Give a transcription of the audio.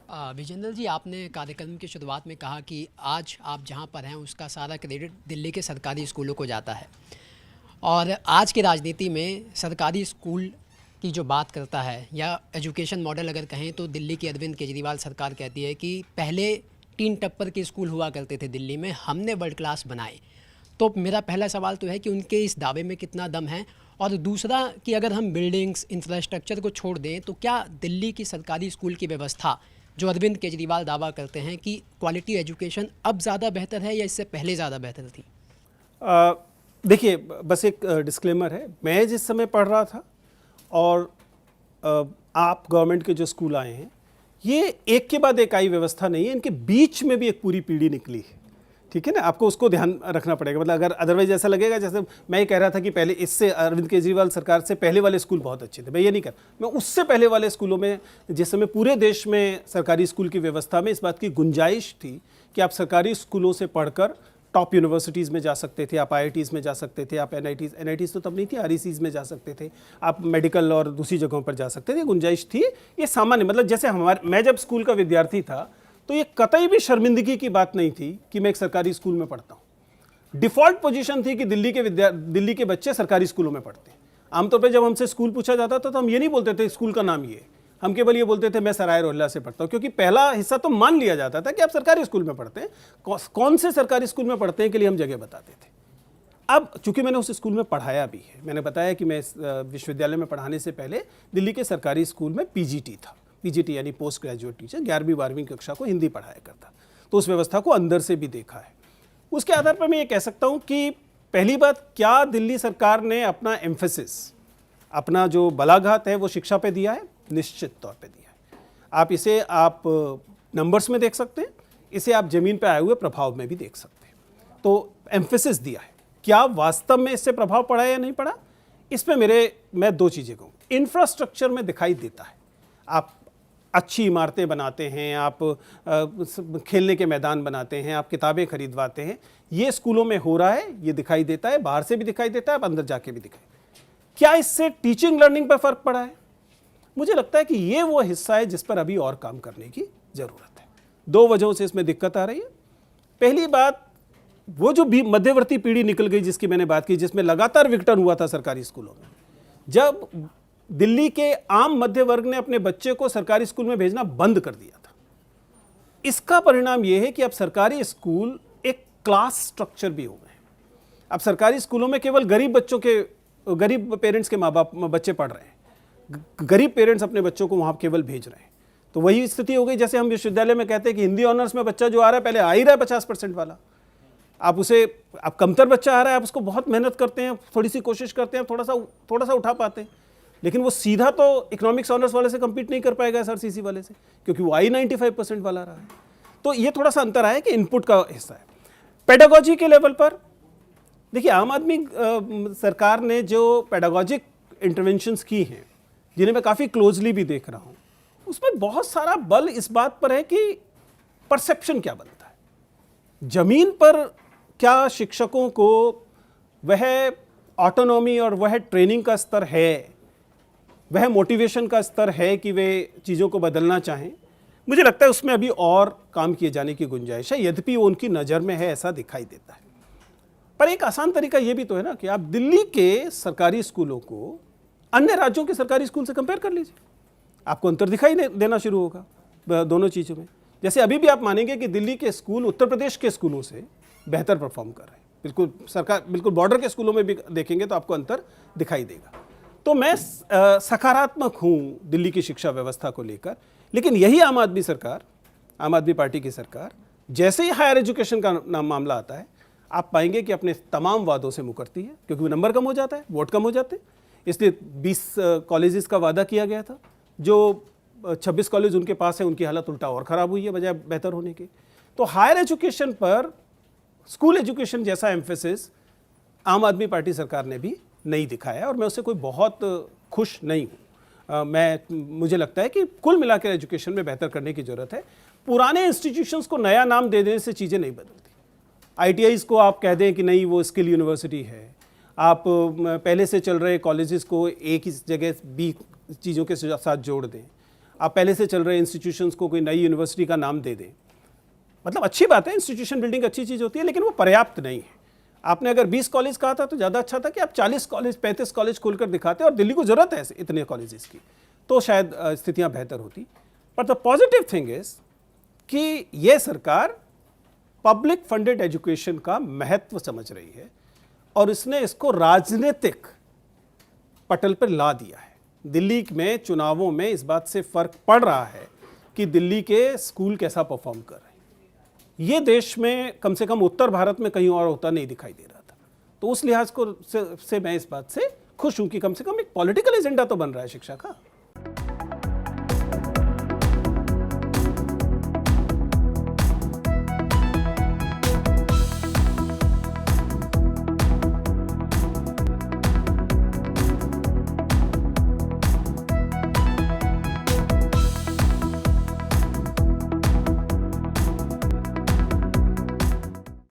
विजेंद्र जी, आपने कार्यक्रम की शुरुआत में कहा कि आज आप जहां पर हैं उसका सारा क्रेडिट दिल्ली के सरकारी स्कूलों को जाता है। और आज की राजनीति में सरकारी स्कूल की जो बात करता है या एजुकेशन मॉडल अगर कहें तो दिल्ली की अरविंद केजरीवाल सरकार कहती है कि पहले 3 टप्पर के स्कूल हुआ करते थे दिल्ली में, हमने वर्ल्ड क्लास बनाए। तो मेरा पहला सवाल तो है कि उनके इस दावे में कितना दम है, और दूसरा कि अगर हम बिल्डिंग्स इंफ्रास्ट्रक्चर को छोड़ दें तो क्या दिल्ली की सरकारी स्कूल की व्यवस्था, जो अरविंद केजरीवाल दावा करते हैं कि क्वालिटी एजुकेशन अब ज़्यादा बेहतर है या इससे पहले ज़्यादा बेहतर थी? देखिए, बस एक डिस्क्लेमर है। मैं जिस समय पढ़ रहा था और आप गवर्नमेंट के जो स्कूल आए हैं, ये एक के बाद एक आई व्यवस्था नहीं है, इनके बीच में भी एक पूरी पीढ़ी निकली है। ठीक है ना, आपको उसको ध्यान रखना पड़ेगा। मतलब अगर अदरवाइज ऐसा लगेगा जैसे मैं ये कह रहा था कि पहले इससे अरविंद केजरीवाल सरकार से पहले वाले स्कूल बहुत अच्छे थे, मैं ये नहीं कर, मैं उससे पहले वाले स्कूलों में जिस समय पूरे देश में सरकारी स्कूल की व्यवस्था में इस बात की गुंजाइश थी कि आप सरकारी स्कूलों से पढ़कर टॉप यूनिवर्सिटीज़ में जा सकते थे, आप आईआईटीज़ में जा सकते थे, आप एनआईटीज़ तो तब नहीं थी, आरईसीज़ में जा सकते थे, आप मेडिकल और दूसरी जगहों पर जा सकते थे, गुंजाइश थी। ये सामान्य, मतलब जैसे मैं जब स्कूल का विद्यार्थी था तो ये कतई भी शर्मिंदगी की बात नहीं थी कि मैं एक सरकारी स्कूल में पढ़ता हूँ। डिफ़ॉल्ट पोजीशन थी कि दिल्ली के बच्चे सरकारी स्कूलों में पढ़ते हैं। आमतौर पर जब हमसे स्कूल पूछा जाता था तो हम ये नहीं बोलते थे स्कूल का नाम ये, हम केवल ये बोलते थे मैं सराय रोहिल्ला से पढ़ता हूँ, क्योंकि पहला हिस्सा तो मान लिया जाता था कि आप सरकारी स्कूल में पढ़ते हैं। कौन से सरकारी स्कूल में पढ़ते हैं के लिए हम जगह बताते थे। अब चूंकि मैंने उस स्कूल में पढ़ाया भी है, मैंने बताया कि मैं विश्वविद्यालय में पढ़ाने से पहले दिल्ली के सरकारी स्कूल में पीजीटी था। पीजीटी यानी पोस्ट ग्रेजुएट टीचर, 11वीं-12वीं कक्षा को हिंदी पढ़ाया करता, तो उस व्यवस्था को अंदर से भी देखा है। उसके आधार पर मैं ये कह सकता हूँ कि पहली बात, क्या दिल्ली सरकार ने अपना एम्फेसिस, अपना जो बलाघात है वो शिक्षा पे दिया है? निश्चित तौर पे दिया है। आप नंबर्स में देख सकते हैं, इसे आप जमीन पे आए हुए प्रभाव में भी देख सकते हैं। तो एम्फेसिस दिया है। क्या वास्तव में इससे प्रभाव पड़ा या नहीं पड़ा, इसमें मैं दो चीज़ें कहूँ। इंफ्रास्ट्रक्चर में दिखाई देता है, आप अच्छी इमारतें बनाते हैं, आप खेलने के मैदान बनाते हैं, आप किताबें खरीदवाते हैं, ये स्कूलों में हो रहा है, ये दिखाई देता है, बाहर से भी दिखाई देता है, अब अंदर जाके भी दिखाई। क्या इससे टीचिंग लर्निंग पर फर्क पड़ा है? मुझे लगता है कि ये वो हिस्सा है जिस पर अभी और काम करने की जरूरत है। दो वजहों से इसमें दिक्कत आ रही है। पहली बात, वो जो भी मध्यवर्ती पीढ़ी निकल गई जिसकी मैंने बात की, जिसमें लगातार विघटन हुआ था सरकारी स्कूलों में, जब दिल्ली के आम मध्य वर्ग ने अपने बच्चे को सरकारी स्कूल में भेजना बंद कर दिया था, इसका परिणाम यह है कि अब सरकारी स्कूल एक क्लास स्ट्रक्चर भी हो गए। अब सरकारी स्कूलों में केवल गरीब पेरेंट्स के बच्चे पढ़ रहे हैं, गरीब पेरेंट्स अपने बच्चों को वहां केवल भेज रहे हैं। तो वही स्थिति हो गई जैसे हम विश्वविद्यालय में कहते हैं कि हिंदी ऑनर्स में बच्चा जो आ रहा है, पहले आ ही रहा है 50% वाला, आप कमतर बच्चा आ रहा है, आप उसको बहुत मेहनत करते हैं, थोड़ी सी कोशिश करते हैं, थोड़ा सा उठा पाते हैं, लेकिन वो सीधा तो इकोनॉमिक्स ऑनर्स वाले से कम्पीट नहीं कर पाएगा SRCC वाले से, क्योंकि वो आई 95% वाला रहा है। तो ये थोड़ा सा अंतर है कि इनपुट का हिस्सा है। पेडागोजी के लेवल पर देखिए, आम आदमी सरकार ने जो पेडागोजिक इंटरवेंशंस की हैं, जिन्हें मैं काफ़ी क्लोजली भी देख रहा हूँ, उसमें बहुत सारा बल इस बात पर है कि परसेप्शन क्या बनता है। जमीन पर क्या शिक्षकों को वह ऑटोनॉमी और वह ट्रेनिंग का स्तर है, वह मोटिवेशन का स्तर है कि वे चीज़ों को बदलना चाहें? मुझे लगता है उसमें अभी और काम किए जाने की गुंजाइश है, यद्यपि वो उनकी नज़र में है, ऐसा दिखाई देता है। पर एक आसान तरीका ये भी तो है ना कि आप दिल्ली के सरकारी स्कूलों को अन्य राज्यों के सरकारी स्कूल से कंपेयर कर लीजिए, आपको अंतर दिखाई देना शुरू होगा दोनों चीज़ों में। जैसे अभी भी आप मानेंगे कि दिल्ली के स्कूल उत्तर प्रदेश के स्कूलों से बेहतर परफॉर्म कर रहे हैं, बिल्कुल बॉर्डर के स्कूलों में भी देखेंगे तो आपको अंतर दिखाई देगा। तो मैं सकारात्मक हूँ दिल्ली की शिक्षा व्यवस्था को लेकर, लेकिन यही आम आदमी पार्टी की सरकार, जैसे ही हायर एजुकेशन का मामला आता है, आप पाएंगे कि अपने तमाम वादों से मुकरती है, क्योंकि नंबर कम हो जाता है, वोट कम हो जाते हैं। इसलिए 20 कॉलेजेस का वादा किया गया था, जो 26 कॉलेज उनके पास है, उनकी हालत उल्टा और ख़राब हुई है बजाय बेहतर होने के। तो हायर एजुकेशन पर स्कूल एजुकेशन जैसा एम्फेसिस आम आदमी पार्टी सरकार ने भी नहीं दिखाया, और मैं उससे कोई बहुत खुश नहीं हूँ। मुझे लगता है कि कुल मिलाकर एजुकेशन में बेहतर करने की ज़रूरत है। पुराने इंस्टीट्यूशंस को नया नाम दे देने से चीज़ें नहीं बदलती। ITIs को आप कह दें कि नहीं वो स्किल यूनिवर्सिटी है, आप पहले से चल रहे कॉलेजेस को एक ही जगह भी चीज़ों के साथ जोड़ दें, आप पहले से चल रहे इंस्टीट्यूशंस को कोई नई यूनिवर्सिटी का नाम दे दें। मतलब अच्छी बात है, इंस्टीट्यूशन बिल्डिंग अच्छी चीज़ होती है, लेकिन वो पर्याप्त नहीं है। आपने अगर 20 कॉलेज कहा था तो ज़्यादा अच्छा था कि आप 40 कॉलेज 35 कॉलेज खोलकर दिखाते, और दिल्ली को ज़रूरत है इतने कॉलेजेस की, तो शायद स्थितियाँ बेहतर होती। पर द पॉजिटिव थिंग इज़ कि ये सरकार पब्लिक फंडेड एजुकेशन का महत्व समझ रही है और इसने इसको राजनीतिक पटल पर ला दिया है। दिल्ली में चुनावों में इस बात से फर्क पड़ रहा है कि दिल्ली के स्कूल कैसा परफॉर्म कर रहे हैं। ये देश में कम से कम उत्तर भारत में कहीं और होता नहीं दिखाई दे रहा था। तो उस लिहाज को से मैं इस बात से खुश हूं कि कम से कम एक पॉलिटिकल एजेंडा तो बन रहा है शिक्षा का।